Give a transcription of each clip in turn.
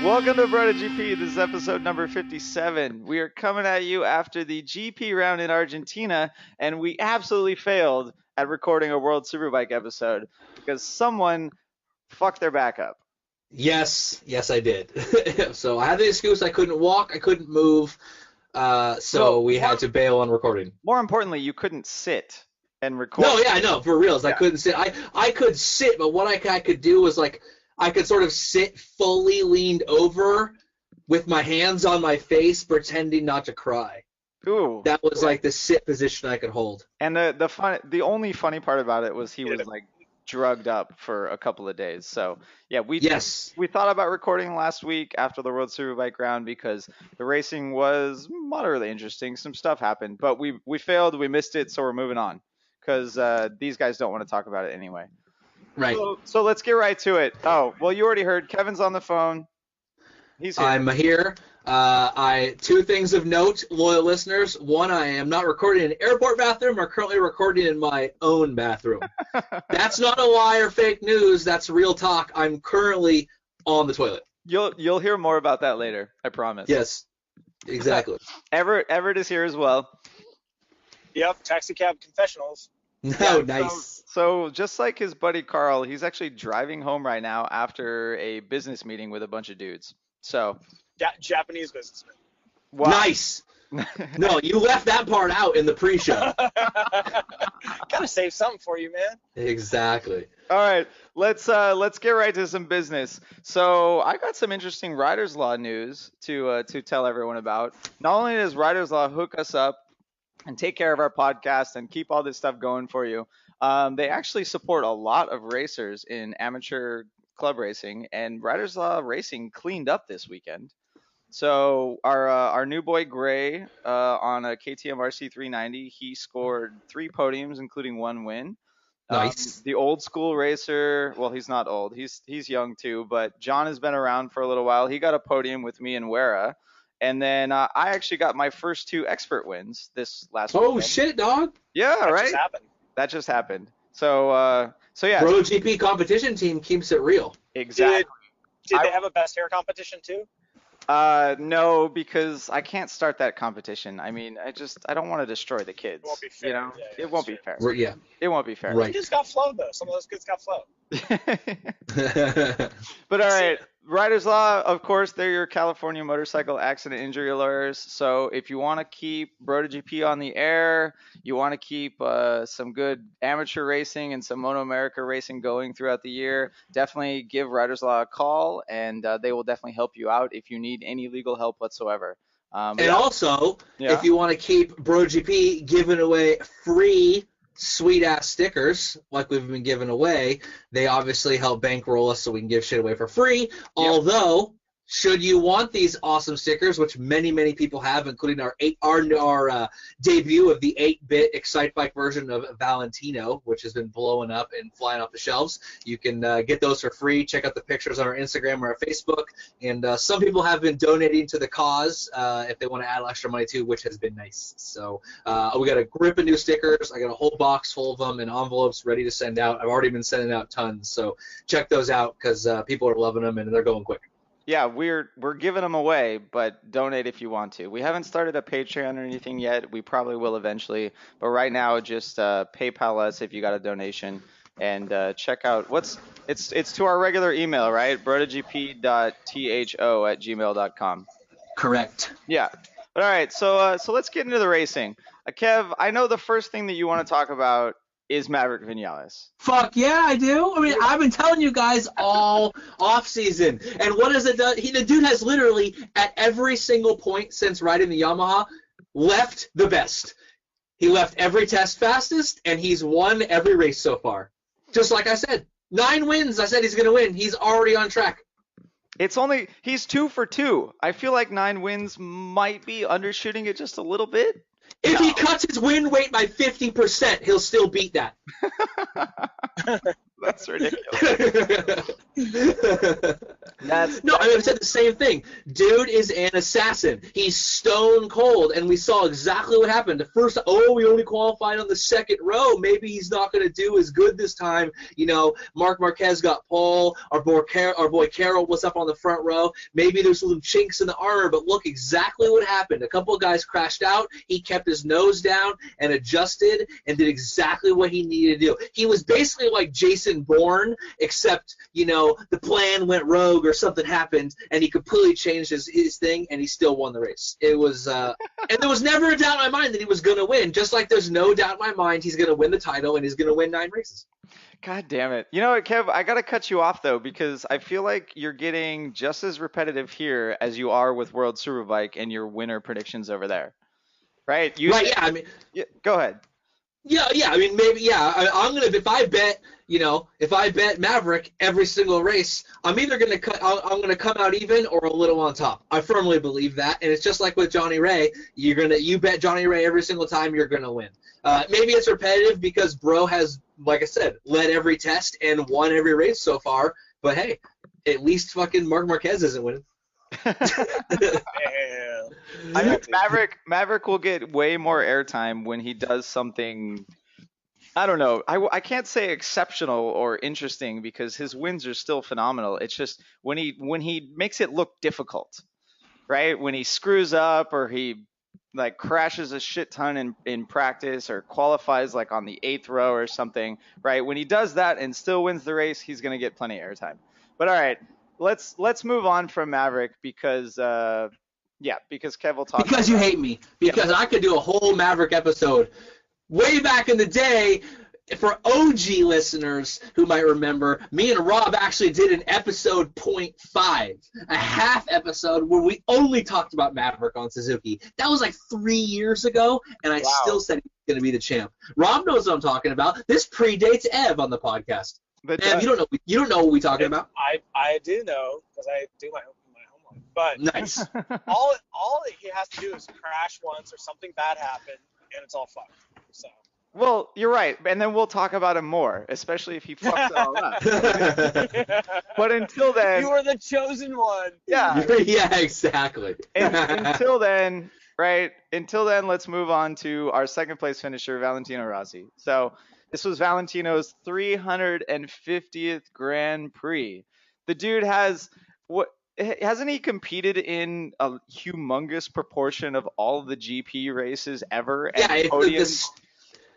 Welcome to Brota GP. This is episode number 57. We are coming at you after the GP round in Argentina, and we absolutely failed at recording a World Superbike episode because someone fucked their back up. Yes, I did. So I had the excuse I couldn't walk, I couldn't move, so we had to bail on recording. More importantly, you couldn't sit and record. No, yeah, I know, for reals. I couldn't sit. I could sit, but what I could do was like I could sort of sit fully leaned over with my hands on my face, pretending not to cry. Ooh. That was like the sit position I could hold. And the only funny part about it was he was like drugged up for a couple of days. So yeah, we thought about recording last week after the World Superbike round because the racing was moderately interesting. Some stuff happened, but we failed. We missed it, so we're moving on because these guys don't want to talk about it anyway. Right. So let's get right to it. Oh, well, you already heard. Kevin's on the phone. He's here. I'm here. Two things of note, loyal listeners. One, I am not recording in an airport bathroom. I'm currently recording in my own bathroom. That's not a lie or fake news. That's real talk. I'm currently on the toilet. You'll hear more about that later. I promise. Yes, exactly. Everett is here as well. Yep, taxi cab confessionals. No, nice. So just like his buddy Carl, he's actually driving home right now after a business meeting with a bunch of dudes. So Japanese businessman. Wow. Nice. No, you left that part out in the pre-show. Gotta save something for you, man. Exactly. All right, let's get right to some business. So I got some interesting Riders Law news to tell everyone about. Not only does Riders Law hook us up and take care of our podcast and keep all this stuff going for you, they actually support a lot of racers in amateur club racing, and Riders Law Racing cleaned up this weekend. So our new boy Gray on a KTM RC 390, he scored 3 podiums, including 1 win. Nice. The old school racer, well, he's not old, he's young too, but John has been around for a little while. He got a podium with me and Wera, and then I actually got my first 2 expert wins this last weekend. Oh shit, dog! Yeah, That right. just happened. That just happened. So yeah. Pro GP competition team keeps it real. Exactly. Did they have a best hair competition too? No, because I can't start that competition. I mean, I don't want to destroy the kids. It won't be fair. You know, Yeah, it won't be fair. Yeah. It won't be fair. Right. Kids got flow though. Some of those kids got flow. But all right, Riders Law, of course, they're your California motorcycle accident injury lawyers. So if you want to keep Brota GP on the air, you want to keep some good amateur racing and some Moto America racing going throughout the year, definitely give Riders Law a call, and they will definitely help you out if you need any legal help whatsoever. Also, if you want to keep Brota GP giving away free sweet-ass stickers like we've been giving away, they obviously help bankroll us so we can give shit away for free. Yep. Although, should you want these awesome stickers, which many people have, including our debut of the 8-bit Excitebike version of Valentino, which has been blowing up and flying off the shelves, you can get those for free. Check out the pictures on our Instagram or our Facebook. And some people have been donating to the cause if they want to add extra money too, which has been nice. So we got a grip of new stickers. I got a whole box full of them and envelopes ready to send out. I've already been sending out tons. So check those out because people are loving them and they're going quick. Yeah, we're giving them away, but donate if you want to. We haven't started a Patreon or anything yet. We probably will eventually, but right now just PayPal us if you got a donation, and check out it's to our regular email, right? brotagp.tho@gmail.com. Correct. Yeah. But all right, so let's get into the racing. Kev, I know the first thing that you want to talk about is Maverick Vinales. Fuck yeah, I do. I mean, I've been telling you guys all off season. And what has it done? The dude has literally, at every single point since riding the Yamaha, left the best. He left every test fastest, and he's won every race so far. Just like I said, 9 wins. I said he's going to win. He's already on track. He's 2 for 2. I feel like 9 wins might be undershooting it just a little bit. If he cuts his win weight by 50%, he'll still beat that. That's ridiculous. No, I mean, I've said the same thing. Dude is an assassin. He's stone cold, and we saw exactly what happened. The first, we only qualified on the second row. Maybe he's not going to do as good this time. You know, Mark Marquez got pole. Our boy Carroll was up on the front row. Maybe there's some chinks in the armor, but look exactly what happened. A couple of guys crashed out. He kept his nose down and adjusted and did exactly what he needed to do. He was basically like Jason Bourne, except, you know, the plan went rogue or something happened, and he completely changed his thing, and he still won the race. It was, and there was never a doubt in my mind that he was going to win, just like there's no doubt in my mind he's going to win the title and he's going to win 9 races. God damn it. You know what, Kev? I got to cut you off, though, because I feel like you're getting just as repetitive here as you are with World Superbike and your winner predictions over there. Right? Right, yeah, I mean. Yeah, go ahead. Yeah, I mean, maybe, yeah. I'm gonna, if I bet Maverick every single race, I'm either I'm gonna come out even or a little on top. I firmly believe that, and it's just like with Johnny Ray. You bet Johnny Ray every single time, you're gonna win. Maybe it's repetitive because Bro has, like I said, led every test and won every race so far. But hey, at least fucking Marc Marquez isn't winning. I think Maverick will get way more airtime when he does something, I don't know, I can't say exceptional or interesting because his wins are still phenomenal. It's just when he makes it look difficult, right? When he screws up or he like crashes a shit ton in practice or qualifies like on the 8th row or something, right? When he does that and still wins the race, he's going to get plenty of airtime. But all right, let's move on from Maverick because because Kev will talk. Because you hate me. Because I could do a whole Maverick episode. Way back in the day, for OG listeners who might remember, me and Rob actually did an episode .5, a half episode where we only talked about Maverick on Suzuki. That was like 3 years ago, and I still said he was going to be the champ. Rob knows what I'm talking about. This predates Ev on the podcast. But Ev, you don't know what we're talking about. I do know because I do my homework. But nice. all he has to do is crash once or something bad happen, and it's all fucked. So. Well, you're right, and then we'll talk about him more, especially if he fucks it all up. But until then, you are the chosen one. Yeah. Yeah, exactly. Until then, let's move on to our second place finisher, Valentino Rossi. So this was Valentino's 350th Grand Prix. The dude hasn't he competed in a humongous proportion of all of the GP races ever?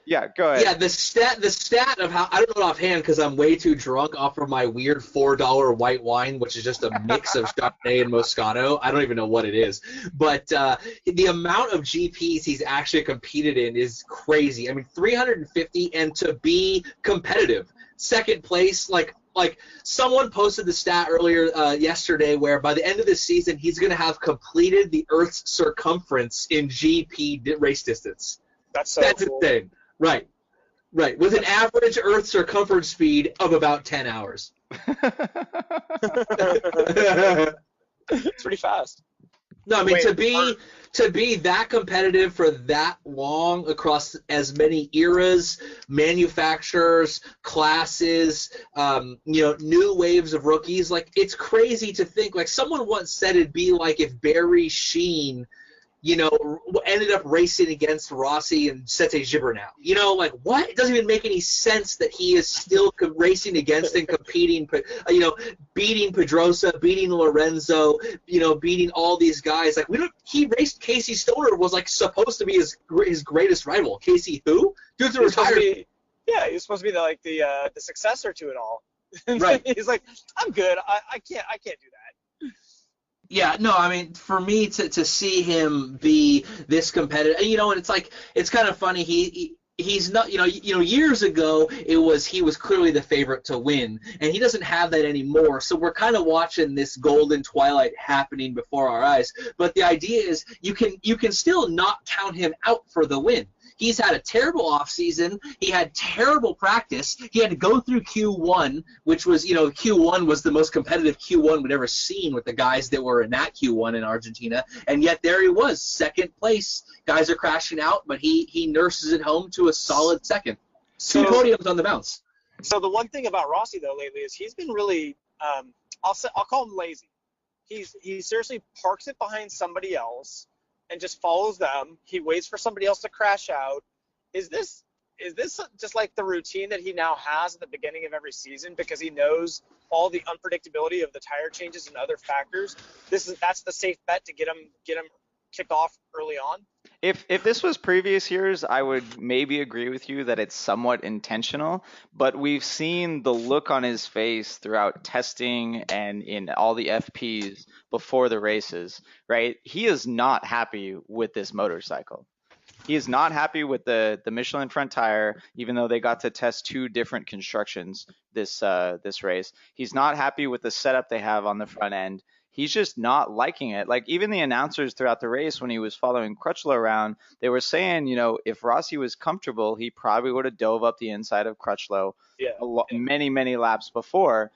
Yeah, go ahead. Yeah, the stat of how, I don't know offhand because I'm way too drunk off of my weird $4 white wine, which is just a mix of Chardonnay and Moscato. I don't even know what it is. But the amount of GPs he's actually competed in is crazy. I mean, 350, and to be competitive. Second place, like someone posted the stat earlier yesterday where by the end of the season, he's going to have completed the Earth's circumference in GP race distance. That's cool. Insane. Right. With an average Earth circumference speed of about 10 hours. It's pretty fast. No, I mean, to be that competitive for that long across as many eras, manufacturers, classes, new waves of rookies, like, it's crazy to think. Like, someone once said it'd be like if Barry Sheen, ended up racing against Rossi and Sete Gibernau. Like, what? It doesn't even make any sense that he is still racing against and competing, beating Pedrosa, beating Lorenzo, beating all these guys. Like, he raced Casey Stoner, was, like, supposed to be his greatest rival. Casey who? Dude's retired. Yeah, he was supposed to be the successor to it all. Right. He's like, I'm good. I can't do that. Yeah, no, I mean, for me to see him be this competitive, and it's like, it's kind of funny. He's not, years ago he was clearly the favorite to win, and he doesn't have that anymore. So we're kind of watching this golden twilight happening before our eyes. But the idea is you can still not count him out for the win. He's had a terrible offseason. He had terrible practice. He had to go through Q1, which was, Q1 was the most competitive Q1 we'd ever seen with the guys that were in that Q1 in Argentina. And yet there he was, second place. Guys are crashing out, but he nurses it home to a solid second. Two podiums on the bounce. So the one thing about Rossi, though, lately is he's been really I'll call him lazy. He seriously parks it behind somebody else and just follows them. He waits for somebody else to crash out. Is this just like the routine that he now has at the beginning of every season because he knows all the unpredictability of the tire changes and other factors? That's the safe bet to get him kicked off early on. If this was previous years, I would maybe agree with you that it's somewhat intentional, but we've seen the look on his face throughout testing and in all the FPs before the races, right? He is not happy with this motorcycle. He is not happy with the Michelin front tire, even though they got to test two different constructions this race. He's not happy with the setup they have on the front end. He's just not liking it. Like even the announcers throughout the race when he was following Crutchlow around, they were saying, if Rossi was comfortable, he probably would have dove up the inside of Crutchlow many, many laps before.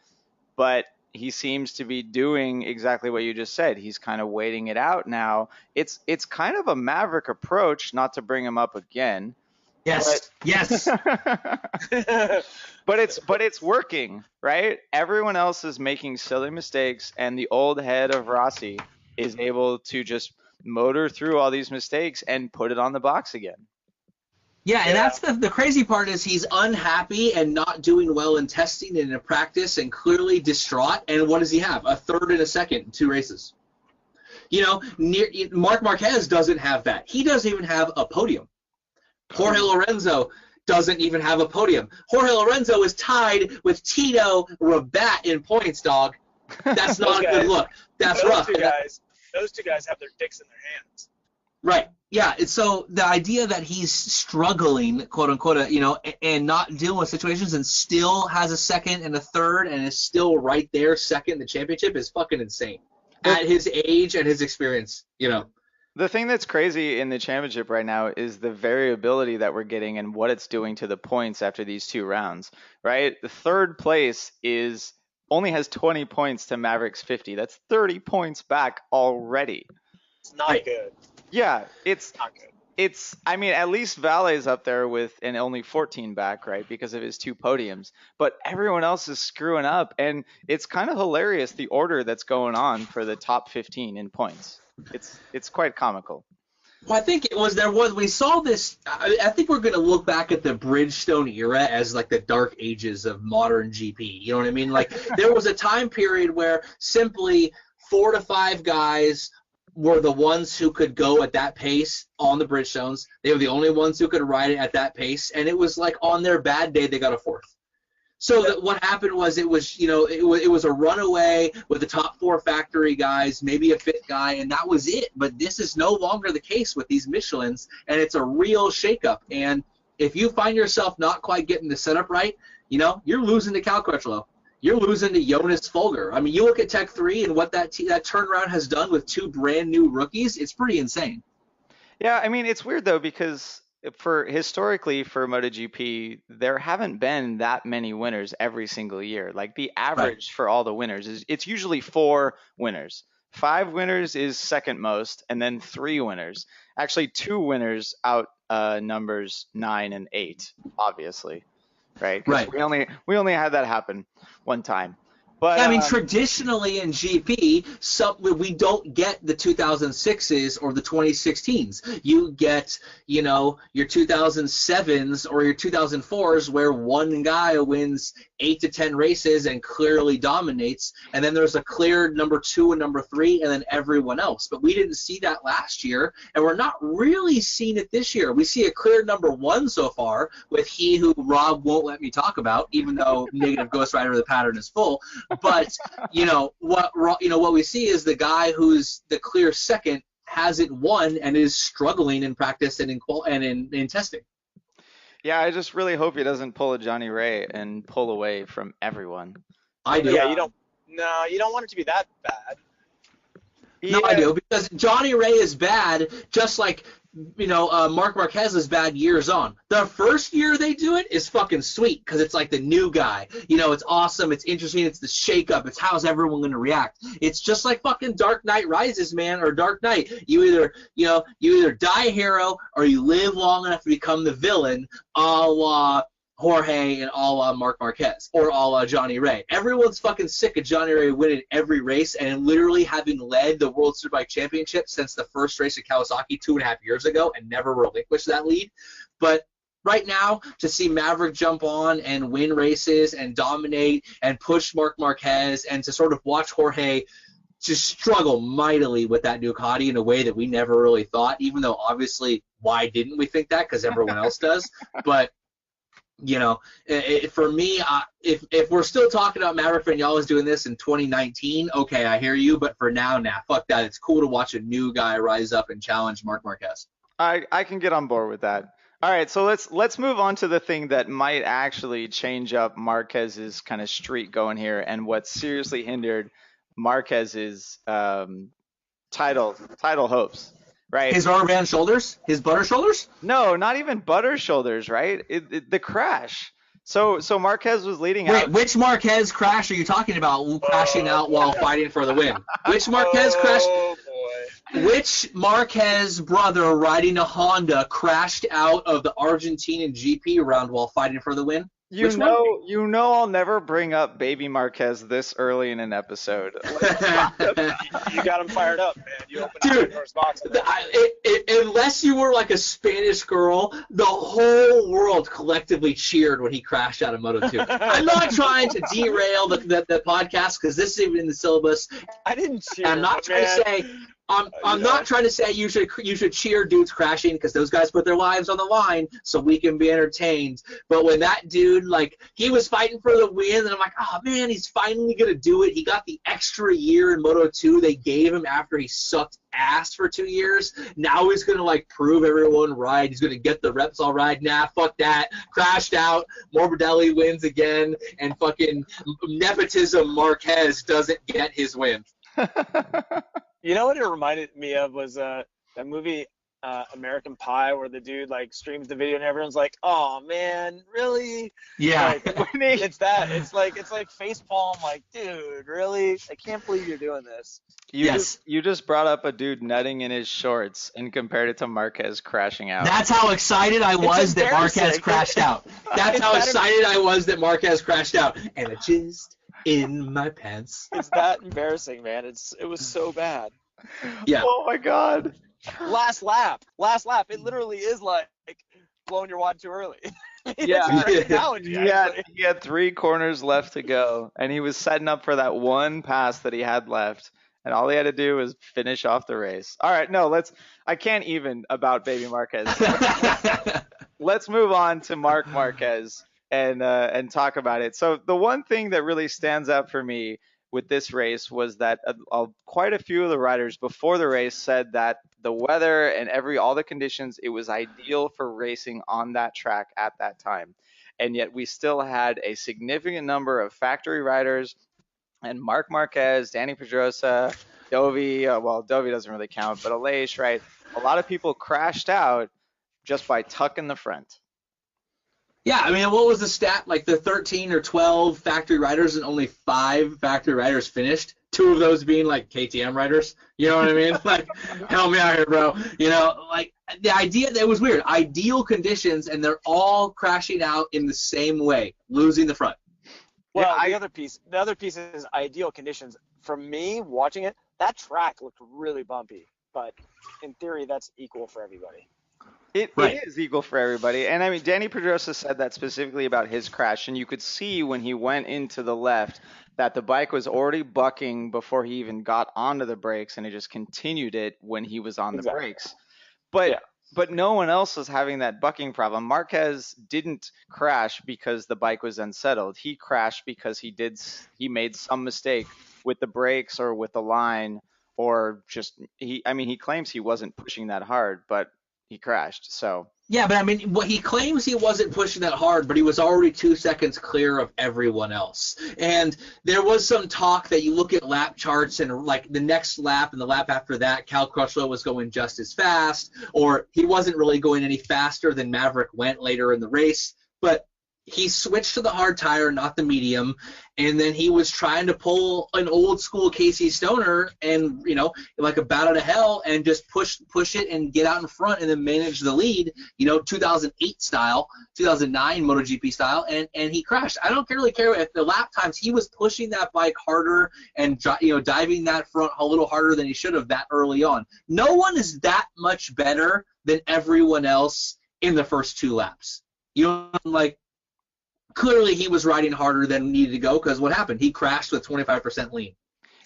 But he seems to be doing exactly what you just said. He's kind of waiting it out now. It's kind of a maverick approach, not to bring him up again. Yes. Yes. But it's working, right? Everyone else is making silly mistakes, and the old head of Rossi is able to just motor through all these mistakes and put it on the box again. Yeah, and that's the crazy part is he's unhappy and not doing well in testing and in practice and clearly distraught. And what does he have? A third and a second in 2 races. Marc Marquez doesn't have that. He doesn't even have a podium. Jorge Lorenzo doesn't even have a podium. Jorge Lorenzo is tied with Tito Rabat in points, dog. That's not a good look. That's rough. Those two guys have their dicks in their hands. Right. Yeah. So the idea that he's struggling, quote unquote, and not dealing with situations and still has a second and a third and is still right there, second in the championship is fucking insane. At his age and his experience, The thing that's crazy in the championship right now is the variability that we're getting and what it's doing to the points after these 2 rounds, right? The third place only has 20 points to Maverick's 50. That's 30 points back already. It's not good. Yeah, it's not good. At least Vale's up there with and only 14 back, right, because of his 2 podiums. But everyone else is screwing up, and it's kind of hilarious the order that's going on for the top 15 in points. It's quite comical. Well, I think we saw this. I think we're going to look back at the Bridgestone era as like the dark ages of modern GP. You know what I mean? Like there was a time period where simply 4 to 5 guys were the ones who could go at that pace on the Bridgestones. They were the only ones who could ride it at that pace, and it was like on their bad day they got a 4th. So what happened was it was a runaway with the top 4 factory guys, maybe a 5th guy, and that was it. But this is no longer the case with these Michelins, and it's a real shakeup. And if you find yourself not quite getting the setup right, you're losing to Cal Crutchlow. You're losing to Jonas Folger. I mean, you look at Tech 3 and what that turnaround has done with 2 brand new rookies. It's pretty insane. Yeah, it's weird though because historically for MotoGP, there haven't been that many winners every single year. Like the average for all the winners it's usually 4 winners. 5 winners is second most, and then 3 winners. Actually, 2 winners out numbers 9 and 8, obviously. Right. We only had that happen one time. But traditionally in GP, we don't get the 2006s or the 2016s. You get, your 2007s or your 2004s where one guy wins 8 to 10 races and clearly dominates, and then there's a clear number 2 and number 3, and then everyone else. But we didn't see that last year, and we're not really seeing it this year. We see a clear number 1 so far with he who Rob won't let me talk about, even though negative Ghost Rider the pattern is full. But what we see is the guy who's the clear second hasn't won and is struggling in practice and in testing. Yeah, I just really hope he doesn't pull a Johnny Ray and pull away from everyone. I do. Yeah, you don't want it to be that bad. No, I do, because Johnny Ray is bad, just like Marc Marquez is bad years on. The first year they do it is fucking sweet because it's like the new guy. It's awesome. It's interesting. It's the shake-up. It's how's everyone going to react. It's just like fucking Dark Knight Rises, man, or Dark Knight. You either die a hero or you live long enough to become the villain, a la Jorge and a la Marc Marquez or a la Johnny Ray. Everyone's fucking sick of Johnny Ray winning every race and literally having led the World Superbike Championship since the first race at Kawasaki 2.5 years ago and never relinquished that lead. But right now, to see Maverick jump on and win races and dominate and push Marc Marquez and to sort of watch Jorge just struggle mightily with that Ducati in a way that we never really thought, even though obviously why didn't we think that? Because everyone else does. But you know, for me, if we're still talking about Maverick Vinales doing this in 2019, okay, I hear you. But for now, fuck that. It's cool to watch a new guy rise up and challenge Marc Marquez. I can get on board with that. All right, so let's move on to the thing that might actually change up Marquez's kind of streak going here, and what seriously hindered Marquez's title hopes. Right. His rubber band shoulders? His butter shoulders? No, not even butter shoulders, right? The crash. So Marquez was leading Wait, out. which Marquez crash are you talking about crashing out while fighting for the win? Which Marquez crash? Oh, boy. Which Marquez brother riding a Honda crashed out of the Argentinian GP round while fighting for the win? You know I'll never bring up Baby Marquez this early in an episode. You got him fired up, man. You opened up Dude, the first box. unless you were like a Spanish girl, the whole world collectively cheered when he crashed out of Moto2. I'm not trying to derail the podcast because this isn't in the syllabus. I didn't cheer. I'm not trying to say. I'm not trying to say you should cheer dudes crashing because those guys put their lives on the line so we can be entertained. But when that dude, like, he was fighting for the win, and I'm like, oh man, he's finally gonna do it. He got the extra year in Moto2 they gave him after he sucked ass for 2 years. Now he's gonna like prove everyone right. He's gonna get the reps all right. Nah, fuck that. Crashed out. Morbidelli wins again, and fucking nepotism Marquez doesn't get his win. You know what it reminded me of was that movie American Pie, where the dude like streams the video and everyone's like, "Oh man, really?" Yeah. Like, it's that. It's like facepalm. Like, dude, really? I can't believe you're doing this. You just brought up a dude nutting in his shorts and compared it to Marquez crashing out. That's how excited I was that Marquez crashed out. That's how excited I was that Marquez crashed out. And it jizzed in my pants. It's that embarrassing, man. It was so bad. Yeah. Oh my God. Last lap. It literally is like blowing your wad too early. Yeah. It's a great analogy, He had 3 corners left to go, and he was setting up for that one pass that he had left, and all he had to do was finish off the race. All right, no, I can't even about Baby Marquez. Let's move on to Marc Marquez and talk about it. So the one thing that really stands out for me with this race was that quite a few of the riders before the race said that the weather and all the conditions, it was ideal for racing on that track at that time. And yet we still had a significant number of factory riders and Marc Marquez, Danny Pedrosa, Dovi, Dovi doesn't really count, but Aleix, right? A lot of people crashed out just by tucking the front. Yeah, I mean, what was the stat? Like the 13 or 12 factory riders and only 5 factory riders finished. 2 of those being like KTM riders. You know what I mean? Like, help me out here, bro. You know, like the idea that was weird. Ideal conditions, and they're all crashing out in the same way, losing the front. Well, the other piece is ideal conditions. For me, watching it, that track looked really bumpy, but in theory, that's equal for everybody. It is equal for everybody. And I mean, Danny Pedrosa said that specifically about his crash. And you could see when he went into the left that the bike was already bucking before he even got onto the brakes. And he just continued it when he was on the brakes. But no one else was having that bucking problem. Marquez didn't crash because the bike was unsettled. He crashed because he made some mistake with the brakes or with the line, or just he claims he wasn't pushing that hard, but he crashed. So yeah, but I mean, what he claims he wasn't pushing that hard, but he was already 2 seconds clear of everyone else. And there was some talk that you look at lap charts and like the next lap and the lap after that, Cal Crutchlow was going just as fast, or he wasn't really going any faster than Maverick went later in the race. But he switched to the hard tire, not the medium, and then he was trying to pull an old school Casey Stoner and, like a bat out of hell and just push it and get out in front and then manage the lead, 2008 style, 2009 MotoGP style, and he crashed. I don't really care if the lap times, he was pushing that bike harder and, diving that front a little harder than he should have that early on. No one is that much better than everyone else in the first 2 laps. Clearly he was riding harder than needed to go because what happened? He crashed with 25% lean.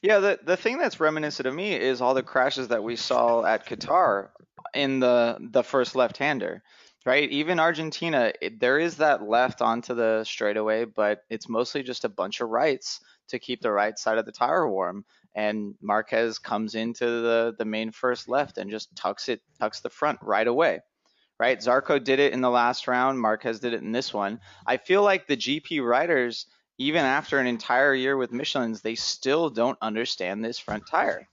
Yeah, the thing that's reminiscent of me is all the crashes that we saw at Qatar in the first left-hander, right? Even Argentina, there is that left onto the straightaway, but it's mostly just a bunch of rights to keep the right side of the tire warm. And Marquez comes into the main first left and just tucks the front right away. Right, Zarco did it in the last round. Marquez did it in this one. I feel like the GP riders, even after an entire year with Michelin's, they still don't understand this front tire.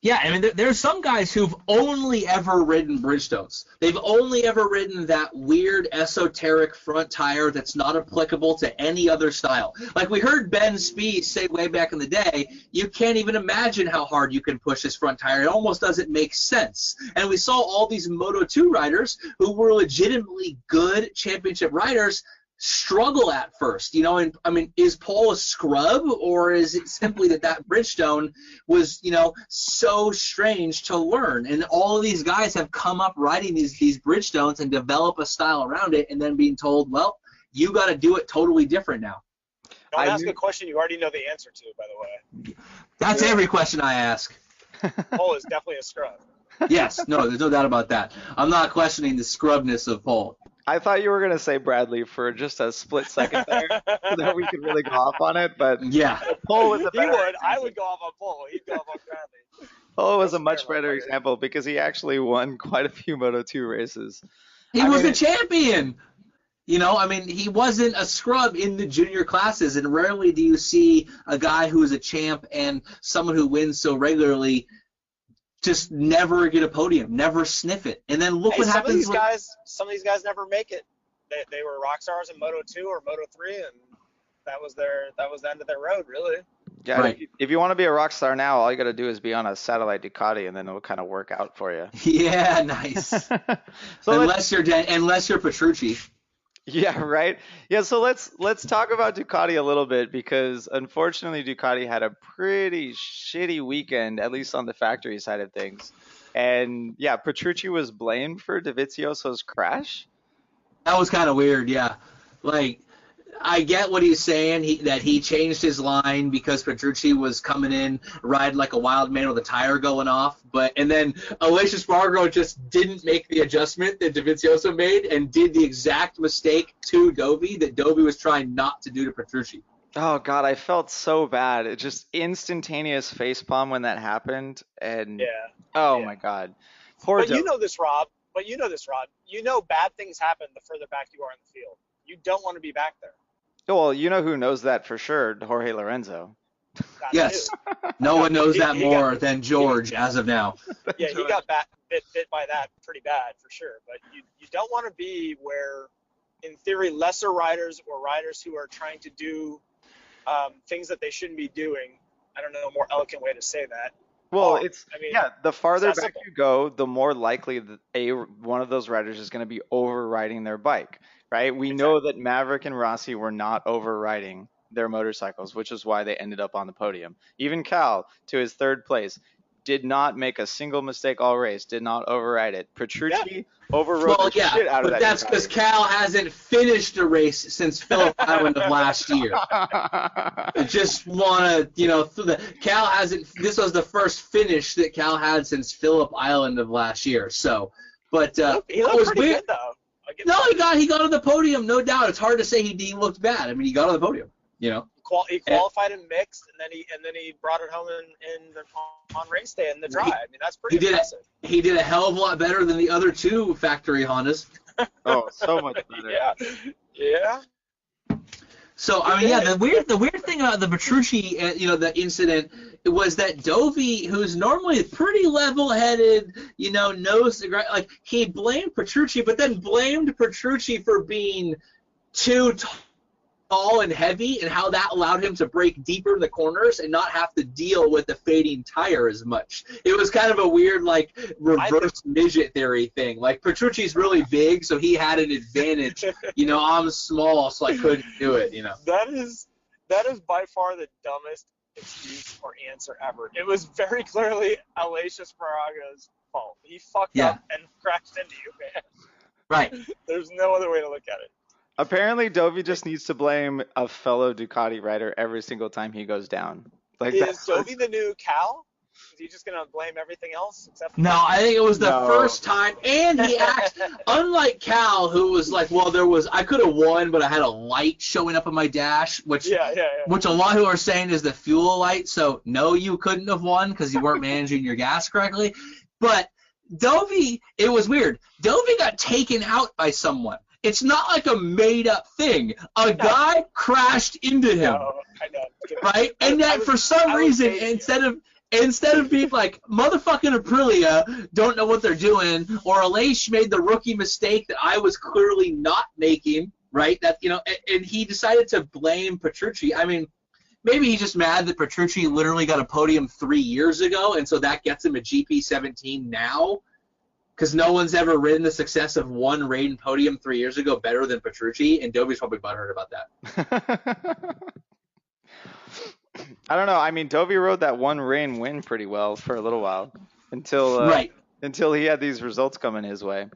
Yeah, I mean, there's some guys who've only ever ridden Bridgestones. They've only ever ridden that weird, esoteric front tire that's not applicable to any other style. Like we heard Ben Spies say way back in the day, you can't even imagine how hard you can push this front tire. It almost doesn't make sense. And we saw all these Moto2 riders who were legitimately good championship riders struggle at first, and I mean, is Paul a scrub, or is it simply that Bridgestone was, so strange to learn? And all of these guys have come up riding these Bridgestones and develop a style around it, and then being told, well, you got to do it totally different now. Don't ask a question you already know the answer to, by the way. That's every question I ask. Paul is definitely a scrub. Yes, no, there's no doubt about that. I'm not questioning the scrubness of Paul. I thought you were going to say Bradley for just a split second there so that we could really go off on it, but yeah. Paul was a better example. I would go off on Paul. He'd go off on Bradley. Paul was a much better example because he actually won quite a few Moto2 races. He was the champion. He wasn't a scrub in the junior classes, and rarely do you see a guy who is a champ and someone who wins so regularly just never get a podium, never sniff it. And then look what happens. Some of these guys never make it. They were rock stars in Moto2 or Moto3, and that was the end of their road, really. Yeah, right. If you want to be a rock star now, all you got to do is be on a satellite Ducati, and then it'll kind of work out for you. Yeah, nice. unless you're Petrucci. Yeah, right. Yeah, so let's talk about Ducati a little bit because unfortunately Ducati had a pretty shitty weekend, at least on the factory side of things. And yeah, Petrucci was blamed for Dovizioso's crash. That was kind of weird, yeah. Like, I get what he's saying, that he changed his line because Petrucci was coming in, riding like a wild man with a tire going off. And then Aleix Espargaro just didn't make the adjustment that Dovizioso made and did the exact mistake to Dovi that Dovi was trying not to do to Petrucci. Oh, God, I felt so bad. It just instantaneous facepalm when that happened. And my God. Poor But you know this, Rob. You know bad things happen the further back you are in the field. You don't want to be back there. Well, you know who knows that for sure? Jorge Lorenzo. Yes. No one knows that more than George as of now. Yeah, he got bit by that pretty bad for sure. But you don't want to be where, in theory, lesser riders or riders who are trying to do things that they shouldn't be doing. I don't know a more eloquent way to say that. Well, the farther back you go, the more likely that one of those riders is going to be overriding their bike. Right? We know that Maverick and Rossi were not overriding their motorcycles, which is why they ended up on the podium. Even Cal, to his third place, did not make a single mistake all race, did not override it. Petrucci overrode the shit out of that. But that's because Cal hasn't finished a race since Phillip Island of last year. I just want to, Cal hasn't, this was the first finish that Cal had since Phillip Island of last year. So, but he looked pretty good, though. No, he got on the podium, no doubt. It's hard to say he looked bad. I mean, he got on the podium, He qualified in mixed, and then he brought it home on race day in the dry. I mean, that's pretty impressive. He did a hell of a lot better than the other two factory Hondas. Oh, so much better. Yeah. So I mean, yeah, the weird thing about the Petrucci, the incident was that Dovey, who's normally pretty level-headed, knows like he blamed Petrucci, but then blamed Petrucci for being too tall and heavy, and how that allowed him to break deeper in the corners and not have to deal with the fading tire as much. It was kind of a weird, like, reverse midget theory thing. Like, Petrucci's really big, so he had an advantage. I'm small, so I couldn't do it, That is by far the dumbest excuse or answer ever. It was very clearly Aleix Esparaga's fault. He fucked up and crashed into you, man. Right. There's no other way to look at it. Apparently, Dovey just needs to blame a fellow Ducati rider every single time he goes down. Like, is Dovey the new Cal? Is he just going to blame everything else except for No, I think it was the first time. And he unlike Cal, who was like, well, I could have won, but I had a light showing up on my dash, which which a lot who are saying is the fuel light. So, no, you couldn't have won because you weren't managing your gas correctly. But Dovey, it was weird. Dovey got taken out by someone. It's not like a made-up thing. A guy crashed into him, right? And that for some reason, instead of being like, motherfucking Aprilia don't know what they're doing, or Aleix made the rookie mistake that I was clearly not making, right? That and he decided to blame Petrucci. I mean, maybe he's just mad that Petrucci literally got a podium 3 years ago, and so that gets him a GP17 now. Because no one's ever ridden the success of one Raiden podium 3 years ago better than Petrucci, and Dovey's probably butthurt about that. I don't know. I mean, Dovey rode that one rain win pretty well for a little while until he had these results coming his way.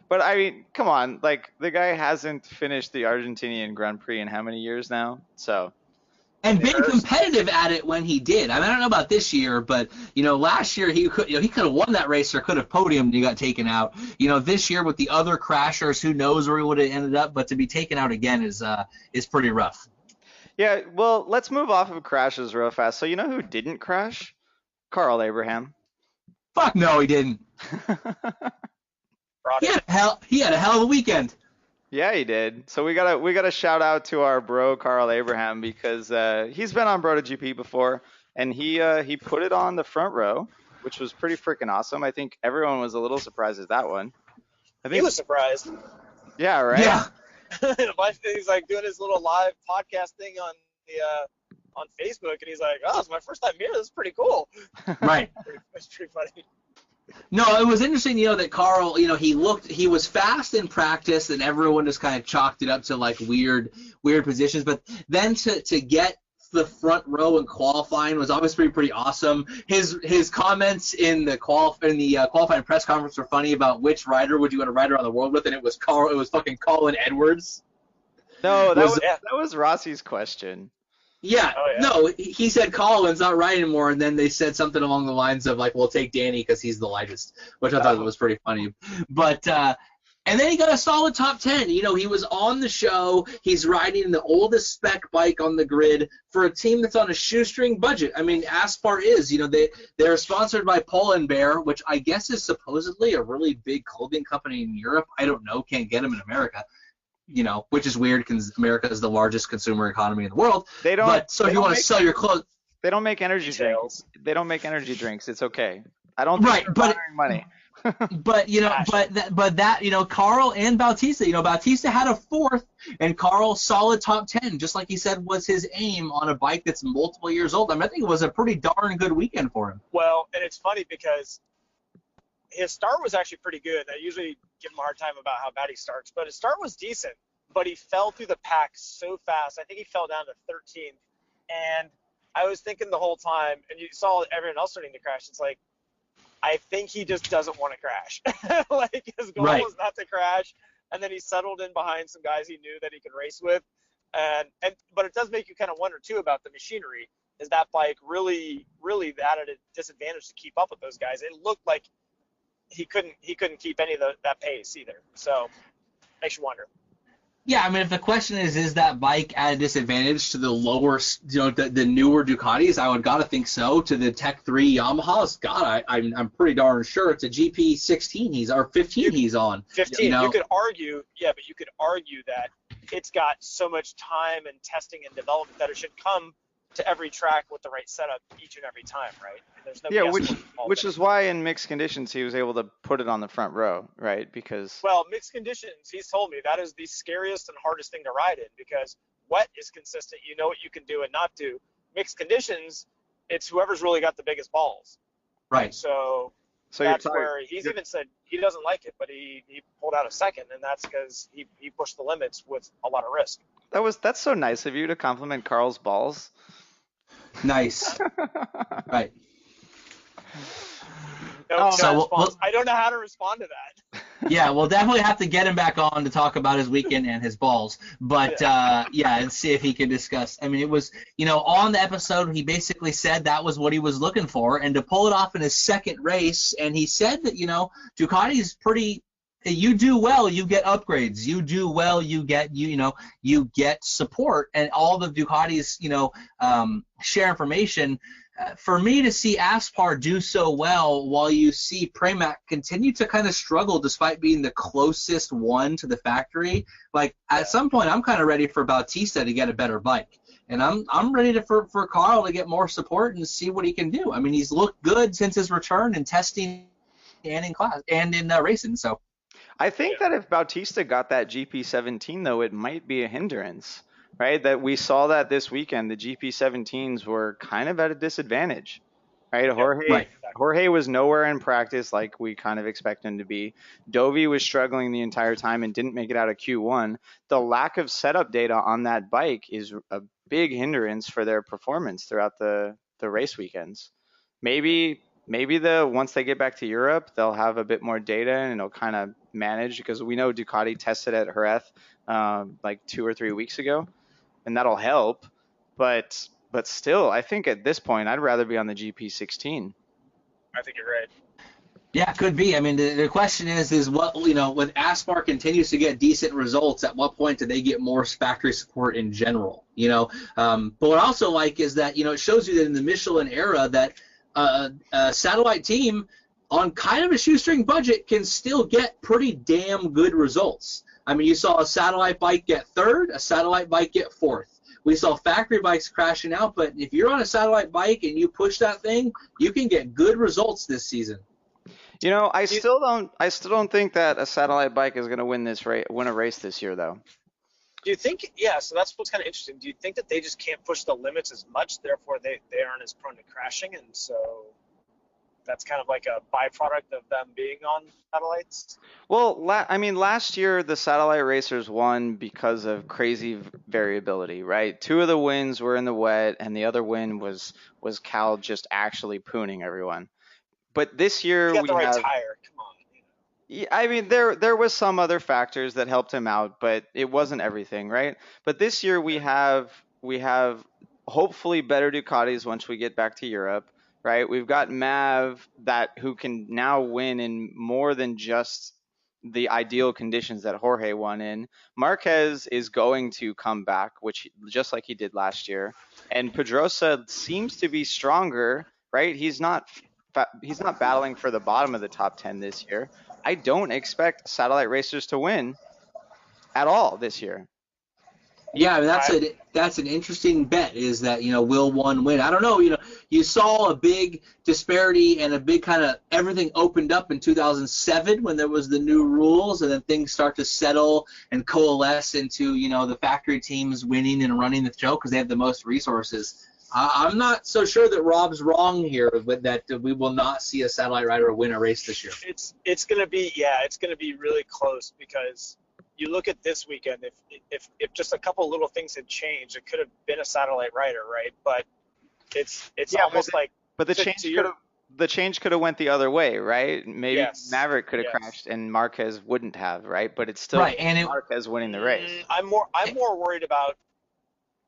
But I mean, come on, like the guy hasn't finished the Argentinian Grand Prix in how many years now? So. And been competitive at it when he did. I mean, I don't know about this year, but last year he could have won that race or could have podiumed and he got taken out. This year with the other crashers, who knows where he would have ended up? But to be taken out again is pretty rough. Yeah, well, let's move off of crashes real fast. So you know who didn't crash? Carl Abraham. Fuck no, he didn't. He had a hell of a weekend. Yeah, he did. So we gotta shout out to our bro Carl Abraham because he's been on Bro to GP before, and he put it on the front row, which was pretty freaking awesome. I think everyone was a little surprised at that one. He was surprised. Yeah, right. Yeah. He's like doing his little live podcast thing on Facebook, and he's like, "Oh, it's my first time here. This is pretty cool." Right. It's pretty funny. No, it was interesting, that Carl, he was fast in practice, and everyone just kind of chalked it up to like weird positions. But then to get the front row in qualifying was obviously pretty awesome. His comments in the qualifying press conference were funny about which rider would you want to ride around the world with, and it was fucking Colin Edwards. No, that was Rossi's question. Yeah, no, he said Colin's not right anymore, and then they said something along the lines of like, "We'll take Danny because he's the lightest," which I thought was pretty funny. But and then he got a solid top 10. He was on the show. He's riding the oldest spec bike on the grid for a team that's on a shoestring budget. I mean, Aspar is. They're sponsored by Pull & Bear, which I guess is supposedly a really big clothing company in Europe. I don't know. Can't get them in America. Which is weird because America is the largest consumer economy in the world. They don't. But, so if you want to sell your clothes, they don't make energy drinks. They don't make energy drinks. It's okay. I don't think they're borrowing money. But Carl and Bautista. Bautista had a fourth, and Carl solid top 10, just like he said was his aim on a bike that's multiple years old. I mean, I think it was a pretty darn good weekend for him. Well, and it's funny because his start was actually pretty good. I usually give him a hard time about how bad he starts, but his start was decent. But he fell through the pack so fast. I think he fell down to 13th. And I was thinking the whole time, and you saw everyone else starting to crash. It's like, I think he just doesn't want to crash. Like his goal was not to crash, and then he settled in behind some guys he knew that he could race with. But it does make you kind of wonder too about the machinery. Is that bike really at a disadvantage to keep up with those guys? It looked like he couldn't keep any of that pace either. So makes you wonder. Yeah, I mean, if the question is that bike at a disadvantage to the lower, the newer Ducatis, I would gotta think so. To the Tech 3 Yamahas, I'm pretty darn sure it's a GP 16 or 15 he's on. 15. You could argue, but you could argue that it's got so much time and testing and development that it should come to every track with the right setup each and every time, right? And there's no which is why in mixed conditions he was able to put it on the front row, right? Because mixed conditions, he's told me that is the scariest and hardest thing to ride in, because wet is consistent, you know what you can do and not do. Mixed conditions, it's whoever's really got the biggest balls. Right. So that's where he's even said he doesn't like it, but he pulled out a second, and that's because he pushed the limits with a lot of risk. That's so nice of you to compliment Carl's balls. Nice. Right. No response. I don't know how to respond to that. Yeah, we'll definitely have to get him back on to talk about his weekend and his balls. But, and see if he can discuss. I mean, it was, on the episode, he basically said that was what he was looking for. And to pull it off in his second race, and he said that, Ducati's pretty – you do well, you get upgrades. You do well, you get you get support, and all the Ducatis share information. For me to see Aspar do so well while you see Pramac continue to kind of struggle despite being the closest one to the factory, at some point I'm kind of ready for Bautista to get a better bike. And I'm ready for Carl to get more support and see what he can do. I mean, he's looked good since his return in testing and in class and in racing. So I think that if Bautista got that GP17, though, it might be a hindrance, right? That we saw that this weekend. The GP17s were kind of at a disadvantage, right? Jorge was nowhere in practice like we kind of expect him to be. Dovi was struggling the entire time and didn't make it out of Q1. The lack of setup data on that bike is a big hindrance for their performance throughout the race weekends. Maybe once they get back to Europe, they'll have a bit more data and it'll kind of manage, because we know Ducati tested at Jerez 2 or 3 weeks ago, and that'll help. But still, I think at this point, I'd rather be on the GP16. I think you're right. Yeah, could be. I mean, the question is what, when Aspar continues to get decent results, at what point do they get more factory support in general? But what I also like is that, it shows you that in the Michelin era that a satellite team on kind of a shoestring budget can still get pretty damn good results. I mean, you saw a satellite bike get third, a satellite bike get fourth. We saw factory bikes crashing out, but if you're on a satellite bike and you push that thing, you can get good results this season. I still don't think that a satellite bike is going to win a race this year, though. Do you think? Yeah, so that's what's kind of interesting. Do you think that they just can't push the limits as much, therefore they aren't as prone to crashing, and so that's kind of like a byproduct of them being on satellites? Well, last year the satellite racers won because of crazy variability, right? 2 of the wins were in the wet, and the other win was Cal just actually pooning everyone. But this year we got the right tire. Come on. Yeah, I mean, there was some other factors that helped him out, but it wasn't everything, right? But this year we have hopefully better Ducatis once we get back to Europe, right? We've got Mav who can now win in more than just the ideal conditions that Jorge won in. Marquez is going to come back, just like he did last year, and Pedrosa seems to be stronger, right? He's not battling for the bottom of the top 10 this year. I don't expect satellite racers to win at all this year. Yeah, that's an interesting bet, is that, will one win? I don't know. You saw a big disparity and a big kind of everything opened up in 2007 when there was the new rules, and then things start to settle and coalesce into, the factory teams winning and running the show because they have the most resources. I'm not so sure that Rob's wrong here, but that we will not see a satellite rider win a race this year. It's going to be really close, because you look at this weekend, if just a couple little things had changed, it could have been a satellite rider, right? But it's almost like. But the change could have went the other way, right? Maybe Maverick could have crashed and Marquez wouldn't have, right? But it's still Marquez winning the race. I'm more worried about,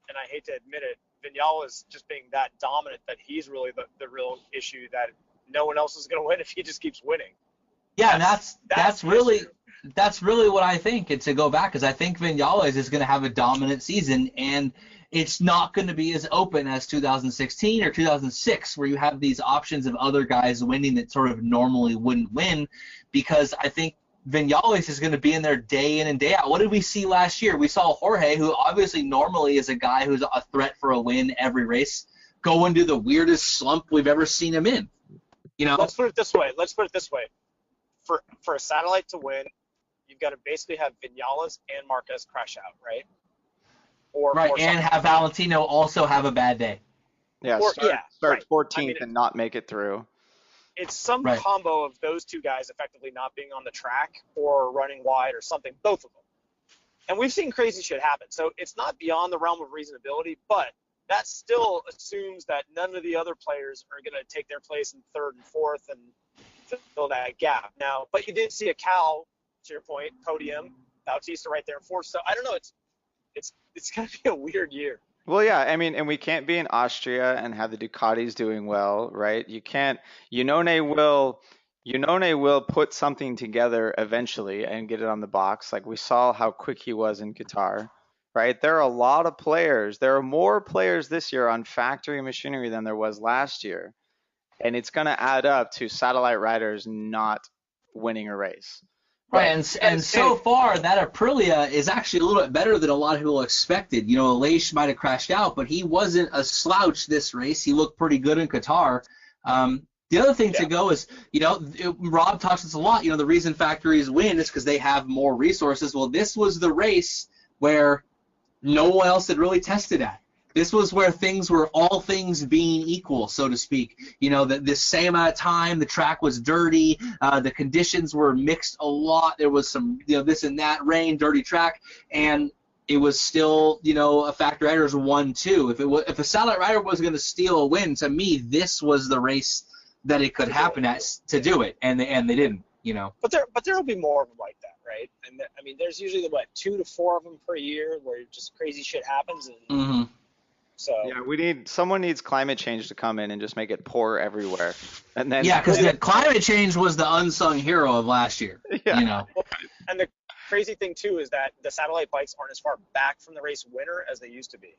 and I hate to admit it, Vinales just being that dominant that he's really the real issue, that no one else is going to win if he just keeps winning. Yeah, that's really what I think. And to go back, because I think Vinales is going to have a dominant season, and it's not going to be as open as 2016 or 2006, where you have these options of other guys winning that sort of normally wouldn't win, because I think Vinales is going to be in there day in and day out. What did we see last year? We saw Jorge, who obviously normally is a guy who's a threat for a win every race, go into the weirdest slump we've ever seen him in. You know? Let's put it this way. For a satellite to win, you've got to basically have Vinales and Marquez crash out, right? Or and have Valentino also have a bad day. Yeah, start 14th and not make it through. It's some combo of those two guys effectively not being on the track or running wide or something, both of them. And we've seen crazy shit happen. So it's not beyond the realm of reasonability, but that still assumes that none of the other players are going to take their place in third and fourth and fill that gap. Now, but you did see a Cal, to your point, podium, Bautista right there in fourth. So I don't know. It's going to be a weird year. Well, yeah, I mean, and we can't be in Austria and have the Ducatis doing well, right? You can't. Yannone will put something together eventually and get it on the box. Like we saw how quick he was in Qatar, right? There are a lot of players. There are more players this year on factory machinery than there was last year, and it's going to add up to satellite riders not winning a race. Right, and so far that Aprilia is actually a little bit better than a lot of people expected. You know, Aleix might have crashed out, but he wasn't a slouch this race. He looked pretty good in Qatar. The other thing to go is, you know, Rob talks this a lot. You know, the reason factories win is because they have more resources. Well, this was the race where no one else had really tested at. This was where things were all things being equal, so to speak. You know, the same amount of time, the track was dirty, the conditions were mixed a lot. There was some, you know, this and that, rain, dirty track, and it was still, you know, a factory rider's 1-2. If a satellite rider was going to steal a win, to me, this was the race that it could happen at to do it, and they didn't, you know. But there will be more of them like that, right? And I mean, there's usually 2 to 4 of them per year where just crazy shit happens. And so yeah, someone needs climate change to come in and just make it pour everywhere, and then because the climate change was the unsung hero of last year. Yeah. You know. And the crazy thing too is that the satellite bikes aren't as far back from the race winner as they used to be.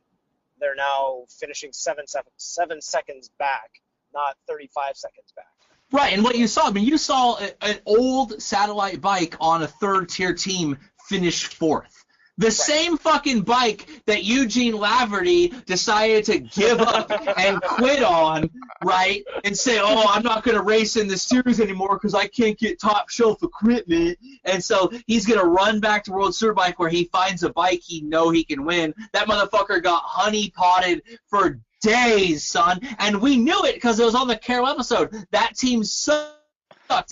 They're now finishing 7 seconds back, not 35 seconds back. Right, and what you saw, I mean, you saw an old satellite bike on a third-tier team finish fourth. The same fucking bike that Eugene Laverty decided to give up and quit on, right, and say, oh, I'm not going to race in this series anymore because I can't get top-shelf equipment, and so he's going to run back to World Superbike where he finds a bike he can win. That motherfucker got honey-potted for days, son, and we knew it because it was on the Carol episode. That team sucked.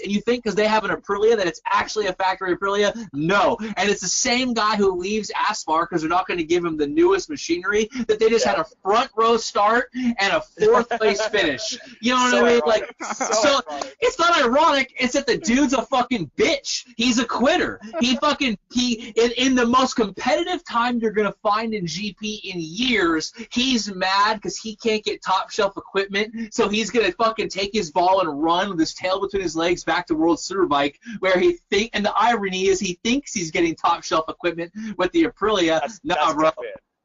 And you think because they have an Aprilia that it's actually a factory Aprilia? No. And it's the same guy who leaves Aspar because they're not going to give him the newest machinery, that they just had a front row start and a fourth place finish. You know what I mean? Like, so it's not ironic. It's that the dude's a fucking bitch. He's a quitter. In the most competitive time you're going to find in GP in years, he's mad because he can't get top shelf equipment. So he's going to fucking take his ball and run with his tail between his legs back to World Superbike, where and the irony is he thinks he's getting top shelf equipment with the Aprilia.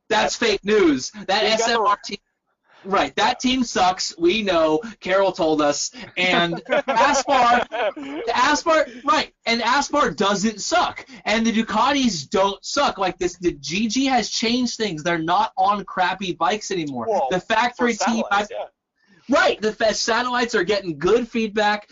That's fake news. That SMR team, right? That team sucks. We know. Carol told us. And Aspar, right? And Aspar doesn't suck. And the Ducatis don't suck. Like this, the GG has changed things. They're not on crappy bikes anymore. Well, the factory team. Right, the satellites are getting good feedback,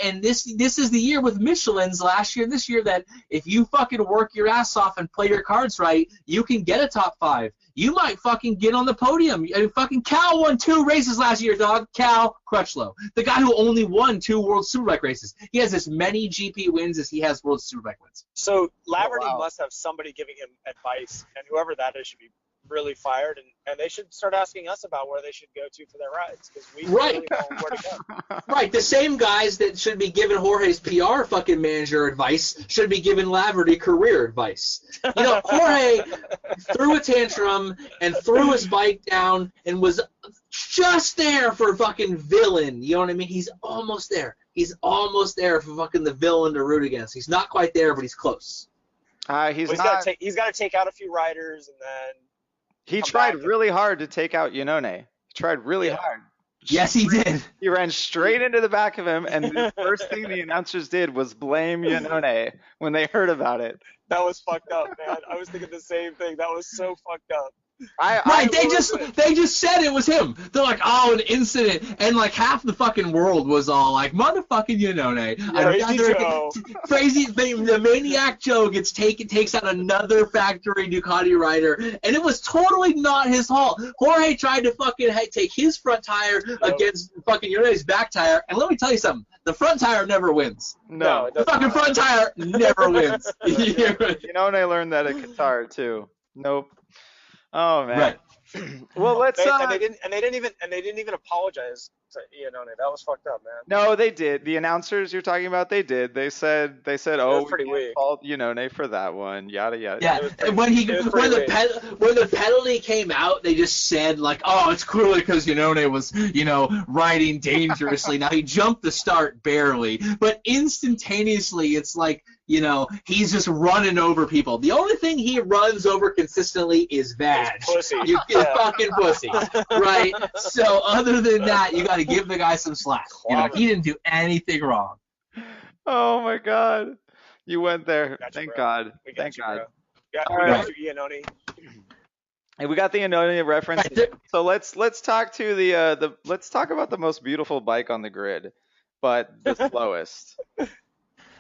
and this is the year with Michelin's last year and this year that if you fucking work your ass off and play your cards right, you can get a top 5. You might fucking get on the podium. I mean, fucking Cal won 2 races last year, dog. Cal Crutchlow, the guy who only won 2 World Superbike races. He has as many GP wins as he has World Superbike wins. So Laverty must have somebody giving him advice, and whoever that is should be really fired, and they should start asking us about where they should go to for their rides, because we really know where to go. Right, the same guys that should be giving Jorge's PR fucking manager advice should be giving Laverty career advice. You know, Jorge threw a tantrum and threw his bike down and was just there for fucking villain. You know what I mean? He's almost there. He's almost there for fucking the villain to root against. He's not quite there, but he's close. He's got to take out a few riders, and then he tried really hard to take out Yannone. He tried really hard. Yes, he did. He ran straight into the back of him, and the first thing the announcers did was blame Iannone when they heard about it. That was fucked up, man. I was thinking the same thing. That was so fucked up. They just said it was him. They're like, oh, an incident, and like half the fucking world was all like, motherfucking Iannone. Crazy Joe. The Maniac Joe takes out another factory Ducati rider, and it was totally not his fault. Jorge tried to fucking take his front tire against fucking Iannone's back tire, and let me tell you something. The front tire never wins. No, the fucking front tire never wins. Iannone learned that at Qatar too. Nope. Oh man. Right. Well, let's. They didn't even apologize to Iannone. That was fucked up, man. No, they did. The announcers you're talking about, they did. They said, oh, pretty we weak. Fault Iannone for that one. Yada yada. Yeah. When the penalty came out, they just said like, oh, it's clearly because Iannone was, riding dangerously. Now he jumped the start barely, but instantaneously, it's like. He's just running over people. The only thing he runs over consistently is Vag. Pussy. Fucking pussy. Right? So other than that, you got to give the guy some slack. He didn't do anything wrong. Oh, my God. You went there. Gotcha, Thank bro. God. Thank God. We All right. got you, Iannone. Hey, we got the Iannone reference. Right. So let's talk to let's talk about the most beautiful bike on the grid, but the slowest.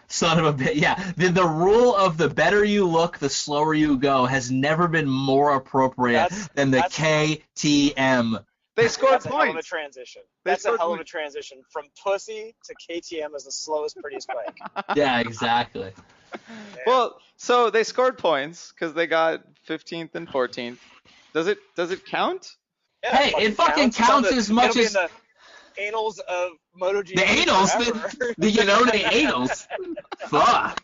Son of a bitch. Yeah. The rule of the better you look, the slower you go has never been more appropriate than the KTM. They scored That's points. a hell of a transition. That's a hell of a transition from pussy to KTM as the slowest, prettiest bike. Yeah, exactly. Well, so they scored points because they got 15th and 14th. Does it count? Yeah, hey, it fucking counts as much as the annals of MotoGP. The annals, the Iannone annals. Fuck.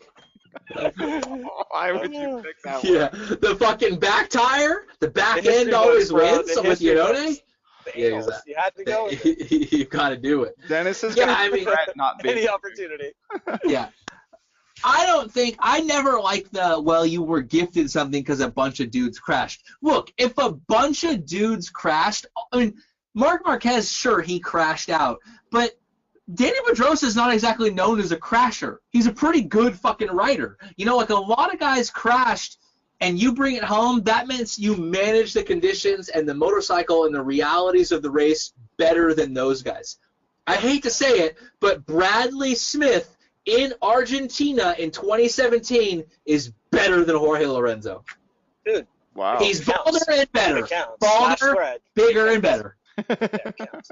Why would you pick that one? Yeah, the fucking back tire, the back end always wins with Iannone. Yeah, exactly. You had to go with it. You got to do it. Dennis is going to regret not being any opportunity. Yeah. I never liked you were gifted something because a bunch of dudes crashed. Look, if a bunch of dudes crashed, I mean, Marc Marquez, sure, he crashed out, but Danny Pedrosa is not exactly known as a crasher. He's a pretty good fucking rider. Like a lot of guys crashed, and you bring it home, that means you manage the conditions and the motorcycle and the realities of the race better than those guys. I hate to say it, but Bradley Smith in Argentina in 2017 is better than Jorge Lorenzo. Dude. Wow. He's balder and better. Balder, bigger, and better. It counts.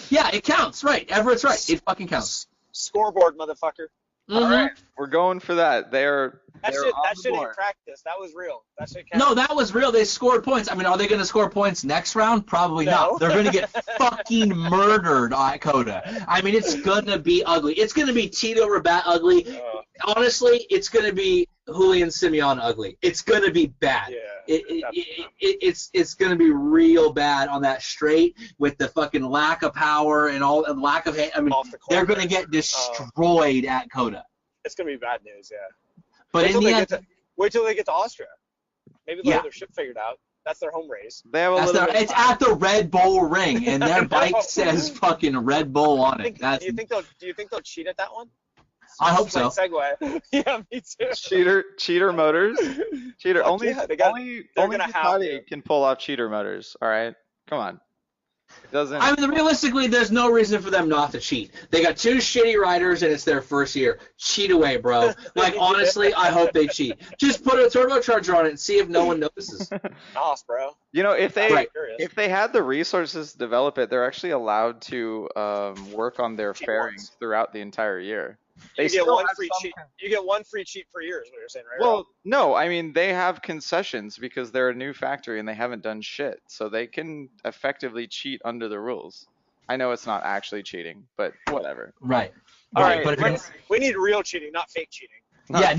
Yeah, it counts. Right. Everett's right. It fucking counts. Scoreboard, motherfucker. Mm-hmm. All right. We're going for that. That shit ain't practice. That was real. That shit counts. No, that was real. They scored points. I mean, are they going to score points next round? Probably not. They're going to get fucking murdered at Coda. I mean, it's going to be ugly. It's going to be Tito Rabat ugly. Honestly, it's going to be Julian Simeon ugly. It's going to be bad. Yeah. It's going to be real bad on that straight with the fucking lack of power and all and lack of. I mean, they're going to get destroyed at Coda. It's going to be bad news, yeah. But wait till they get to Austria. Maybe they'll have their shit figured out. That's their home race. They have it's at the Red Bull Ring, and their bike says fucking Red Bull on it. Do you think they'll cheat at that one? I hope so. Segue. Yeah, me too. Cheater motors. Cheater. Only have to. can pull off cheater motors. All right, come on. It doesn't. I mean, realistically, there's no reason for them not to cheat. They got two shitty riders, and it's their first year. Cheat away, bro. Like, honestly, I hope they cheat. Just put a turbocharger on it and see if no one notices. Nos, bro. If they had the resources to develop it, they're actually allowed to work on their fairings throughout the entire year. You get one free cheat. You get one free cheat per year, is what you're saying, right? Well, no, I mean they have concessions because they're a new factory and they haven't done shit, so they can effectively cheat under the rules. I know it's not actually cheating, but whatever. Right. All right. But we need real cheating, not fake cheating. Yeah,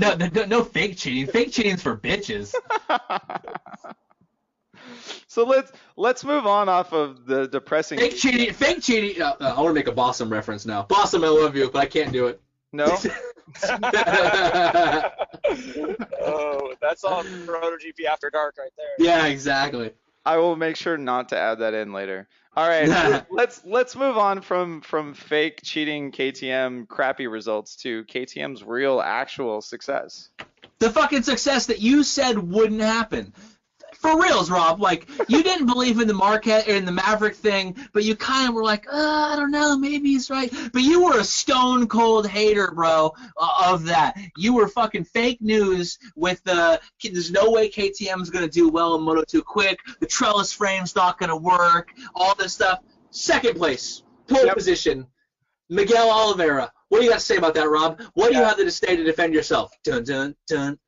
no fake cheating. Fake cheating's for bitches. So let's move on off of the depressing. Fake cheating. I want to make a Bossum reference now. Bossum, I love you, but I can't do it. No. Oh, that's on MotoGP After Dark right there. Yeah, exactly. I will make sure not to add that in later. All right, let's move on from fake cheating KTM crappy results to KTM's real actual success. The fucking success that you said wouldn't happen. For reals, Rob. Like, you didn't believe in the Marquette or in the Maverick thing, but you kind of were like, I don't know, maybe he's right. But you were a stone cold hater, bro, of that. You were fucking fake news with there's no way KTM's going to do well in Moto2 quick. The trellis frame's not going to work. All this stuff. Second place, pole position, Miguel Oliveira. What do you got to say about that, Rob? What do you have to say to defend yourself? Dun, dun, dun.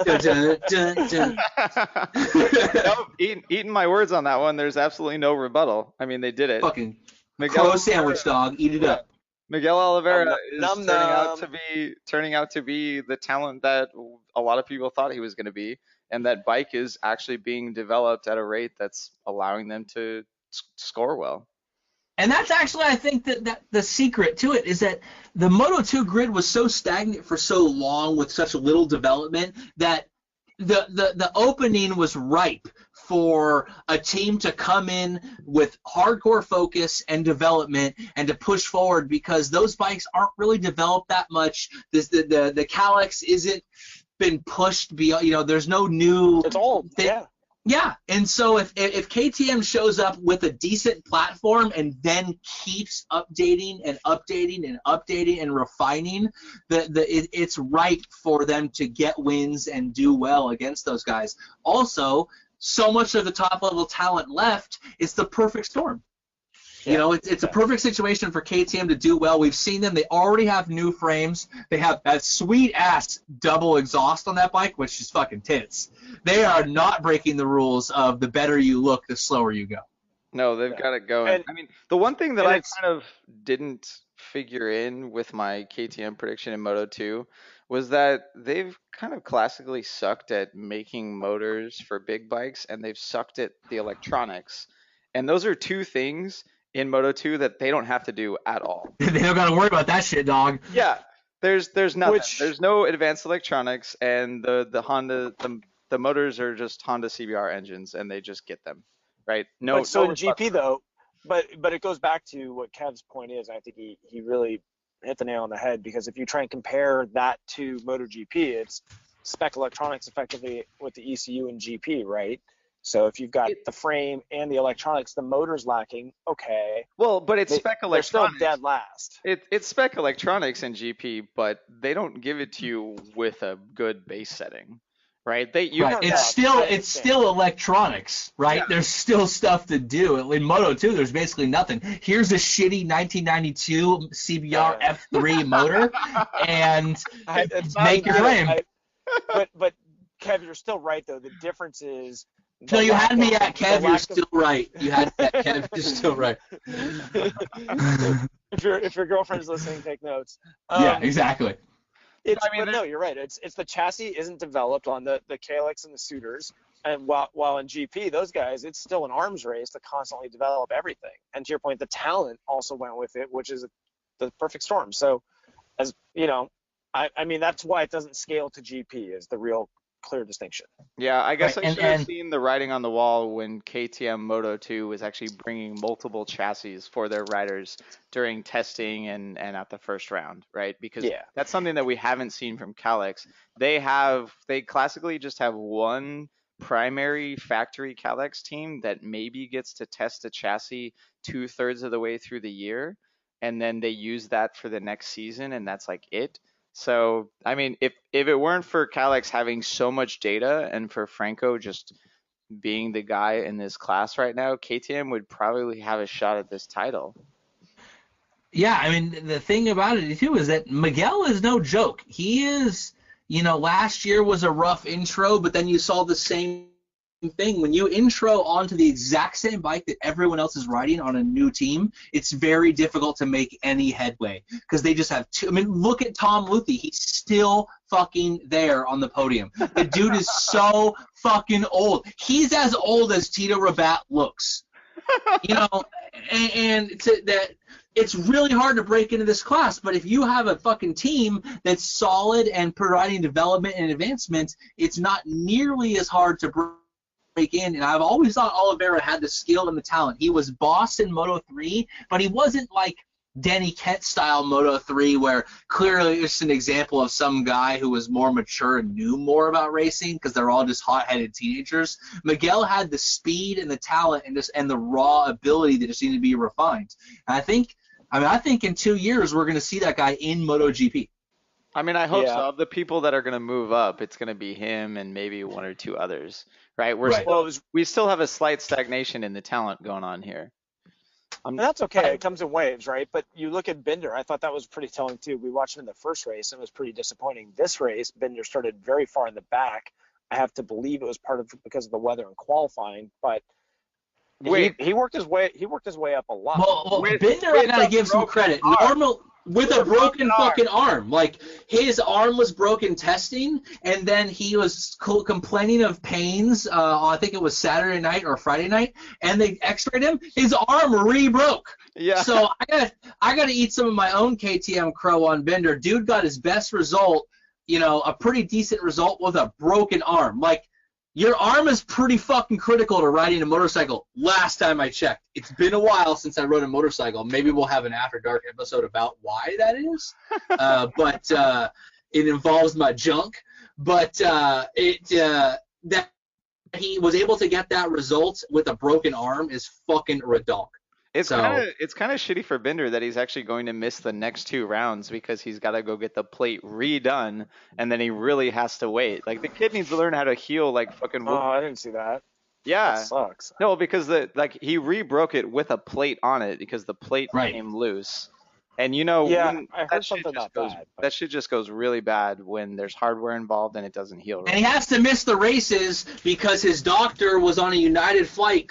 Dun, dun, dun, dun. Nope, eating my words on that one. There's absolutely no rebuttal. I mean, they did it. Fucking crow sandwich, dog. Eat it up. Miguel Oliveira is turning out to be the talent that a lot of people thought he was going to be, and that bike is actually being developed at a rate that's allowing them to score well. And that's actually, I think, that the secret to it is that the Moto2 grid was so stagnant for so long with such little development that the opening was ripe for a team to come in with hardcore focus and development and to push forward, because those bikes aren't really developed that much. The Calyx isn't been pushed beyond, there's no new. It's old. Yeah. Yeah, and so if KTM shows up with a decent platform and then keeps updating and updating and updating and refining, it's right for them to get wins and do well against those guys. Also, so much of the top-level talent left, it's the perfect storm. Yeah. It's a perfect situation for KTM to do well. We've seen them. They already have new frames. They have that sweet-ass double exhaust on that bike, which is fucking tits. They are not breaking the rules of the better you look, the slower you go. No, they've got it going. I mean, the one thing that I kind of didn't figure in with my KTM prediction in Moto2 was that they've kind of classically sucked at making motors for big bikes, and they've sucked at the electronics. And those are two things in Moto2 that they don't have to do at all. They don't got to worry about that shit, dog. Yeah, there's nothing. There's no advanced electronics, and the Honda the motors are just Honda CBR engines, and they just get them, right? No. But so in GP though, but it goes back to what Kev's point is. I think he really hit the nail on the head, because if you try and compare that to MotoGP, it's spec electronics effectively with the ECU and GP, right? So if you've got the frame and the electronics, the motor's lacking, okay. Well, but it's spec electronics. They're still dead last. It's spec electronics in GP, but they don't give it to you with a good base setting, right? It's still electronics, right? Yeah. There's still stuff to do. In Moto2, there's basically nothing. Here's a shitty 1992 CBR F3 motor, and make your frame. But Kev, you're still right though. The difference is. No, you had me at Kev, you're still right. You had me at Kev, you're still right. If your girlfriend's listening, take notes. Yeah, exactly. No, you're right. It's the chassis isn't developed on the Calyx and the Suitors, and while in GP, those guys, it's still an arms race to constantly develop everything. And to your point, the talent also went with it, which is the perfect storm. So, as you know, I mean that's why it doesn't scale to GP is the real clear distinction. Yeah, I guess I should have seen the writing on the wall when KTM Moto2 was actually bringing multiple chassis for their riders during testing and at the first round, right? Because that's something that we haven't seen from Calyx. They classically just have one primary factory Calyx team that maybe gets to test a chassis 2/3 of the way through the year, and then they use that for the next season, and that's like it. So, I mean, if it weren't for Calyx having so much data and for Franco just being the guy in this class right now, KTM would probably have a shot at this title. Yeah, I mean, the thing about it, too, is that Miguel is no joke. He is, last year was a rough intro, but then you saw the same thing. When you intro onto the exact same bike that everyone else is riding on a new team, it's very difficult to make any headway because they just have two. I mean, look at Tom Luthi. He's still fucking there on the podium. The dude is so fucking old. He's as old as Tito Rabat looks. It's really hard to break into this class, but if you have a fucking team that's solid and providing development and advancement, it's not nearly as hard to break in, and I've always thought Oliveira had the skill and the talent. He was boss in Moto3, but he wasn't like Danny Kent style Moto3, where clearly it's an example of some guy who was more mature and knew more about racing because they're all just hot-headed teenagers. Miguel had the speed and the talent and the raw ability that just needed to be refined. And I think in 2 years we're going to see that guy in MotoGP. I mean, I hope so. Of the people that are going to move up, it's going to be him and maybe one or two others, right? We still have a slight stagnation in the talent going on here. And that's okay. It comes in waves, right? But you look at Binder. I thought that was pretty telling, too. We watched him in the first race, and it was pretty disappointing. This race, Binder started very far in the back. I have to believe it was because of the weather and qualifying, but he worked his way up a lot. Well, Binder, I got to give some credit. With a broken fucking arm. Like, his arm was broken testing, and then he was complaining of pains, I think it was Saturday night or Friday night, and they x-rayed him. His arm re-broke. Yeah. So I got to eat some of my own KTM crow on Binder. Dude got his best result, a pretty decent result with a broken arm. Like, your arm is pretty fucking critical to riding a motorcycle. Last time I checked. It's been a while since I rode a motorcycle. Maybe we'll have an After Dark episode about why that is. But it involves my junk. But that he was able to get that result with a broken arm is fucking redonk. It's kind of shitty for Binder that he's actually going to miss the next 2 rounds because he's got to go get the plate redone, and then he really has to wait. Like, the kid needs to learn how to heal like fucking. Oh, I didn't see that. Yeah, that sucks. No, because he re-broke it with a plate on it because the plate came loose, and I heard something about that. That shit just goes really bad when there's hardware involved and it doesn't heal. Right. And he has to miss the races because his doctor was on a United flight.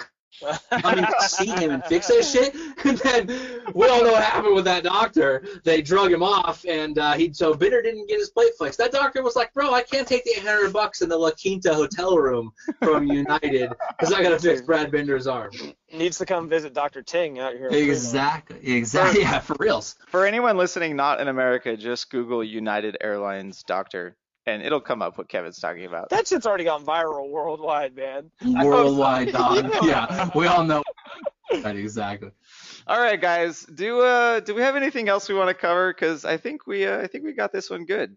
Coming to see him and fix that shit, and then we all know what happened with that doctor. They drug him off, and so Binder didn't get his plate fixed. That doctor was like, "Bro, I can't take the $800 in the La Quinta hotel room from United because I gotta fix Brad Binder's arm." Needs to come visit Dr. Ting out here. Exactly. Yeah, for reals. For anyone listening not in America, just Google United Airlines doctor. And it'll come up what Kevin's talking about. That shit's already gone viral worldwide, man. Worldwide, dog. Yeah, we all know. Right, exactly. All right, guys. Do we have anything else we want to cover? Because I think we got this one good.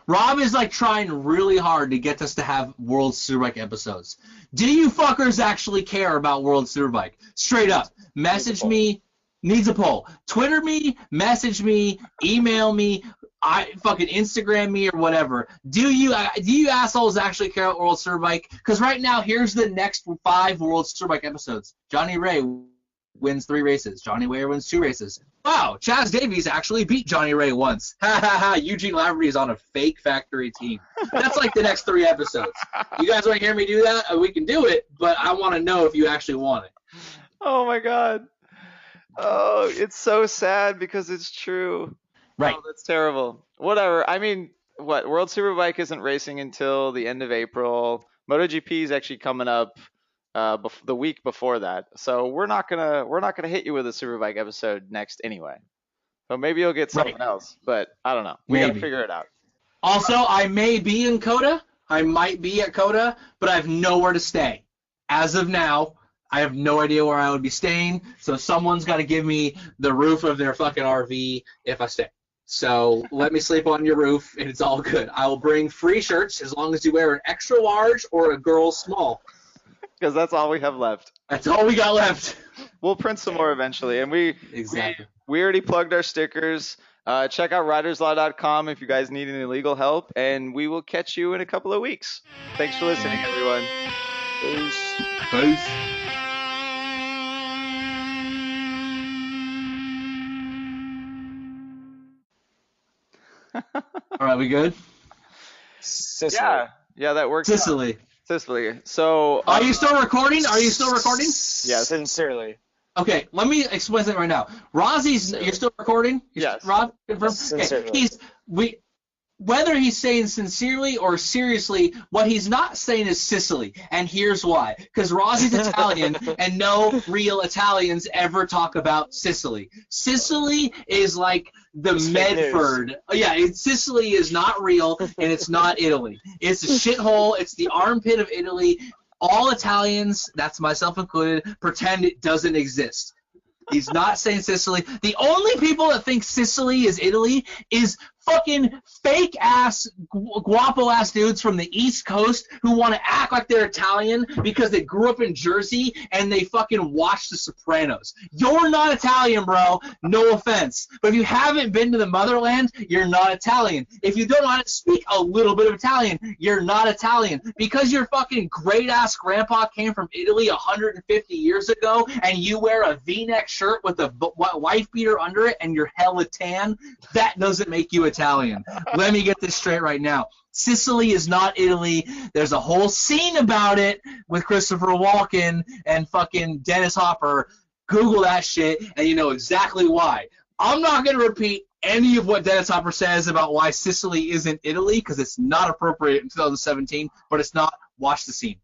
Rob is like trying really hard to get us to have World Superbike episodes. Do you fuckers actually care about World Superbike? Straight up, message me. Needs a poll. Twitter me, message me, email me. Fucking Instagram me or whatever. Do you assholes actually care about World Superbike? Because right now, here's the next 5 World Superbike episodes. Johnny Ray wins 3 races. Johnny Ware wins 2 races. Wow, Chaz Davies actually beat Johnny Ray once. Ha ha ha. Eugene Laverty is on a fake factory team. That's like the next 3 episodes. You guys want to hear me do that? We can do it, but I want to know if you actually want it. Oh my God. Oh, it's so sad because it's true. Right. Oh, that's terrible. Whatever. I mean, World Superbike isn't racing until the end of April. MotoGP is actually coming up the week before that. So we're not gonna hit you with a Superbike episode next anyway. So maybe you'll get something else, but I don't know. We gotta figure it out. Also, I may be in Coda. I might be at Coda, but I have nowhere to stay. As of now, I have no idea where I would be staying, so someone's got to give me the roof of their fucking RV if I stay. So let me sleep on your roof, and it's all good. I will bring free shirts as long as you wear an extra large or a girl small. Because that's all we have left. That's all we got left. We'll print some more eventually, and we already plugged our stickers. Check out riderslaw.com if you guys need any legal help, and we will catch you in a couple of weeks. Thanks for listening, everyone. Peace. All right, we good? Sicily. Yeah, that works. Sicily. So, are you still recording? Yes. Sincerely. Okay, let me explain something right now. Rossi's, you're still recording? Yes. Rob, confirm? Sincerely. Okay, whether he's saying sincerely or seriously, what he's not saying is Sicily, and here's why. Because Rossi's Italian, and no real Italians ever talk about Sicily. Sicily is like the Medford. Sicily is not real, and it's not Italy. It's a shithole. It's the armpit of Italy. all Italians, that's myself included, pretend it doesn't exist. He's not saying Sicily. The only people that think Sicily is Italy is fucking fake-ass, guapo-ass dudes from the East Coast who want to act like they're Italian because they grew up in Jersey and they fucking watched The Sopranos. You're not Italian, bro. No offense. But if you haven't been to the motherland, you're not Italian. If you don't know how to speak a little bit of Italian, you're not Italian. Because your fucking great-ass grandpa came from Italy 150 years ago and you wear a V-neck shirt with a wife beater under it and you're hella tan, that doesn't make you Italian. Let me get this straight right now. Sicily is not Italy. There's a whole scene about it with Christopher Walken and fucking Dennis Hopper. Google that shit and you know exactly why. I'm not going to repeat any of what Dennis Hopper says about why Sicily isn't Italy because it's not appropriate in 2017, but it's not. Watch the scene.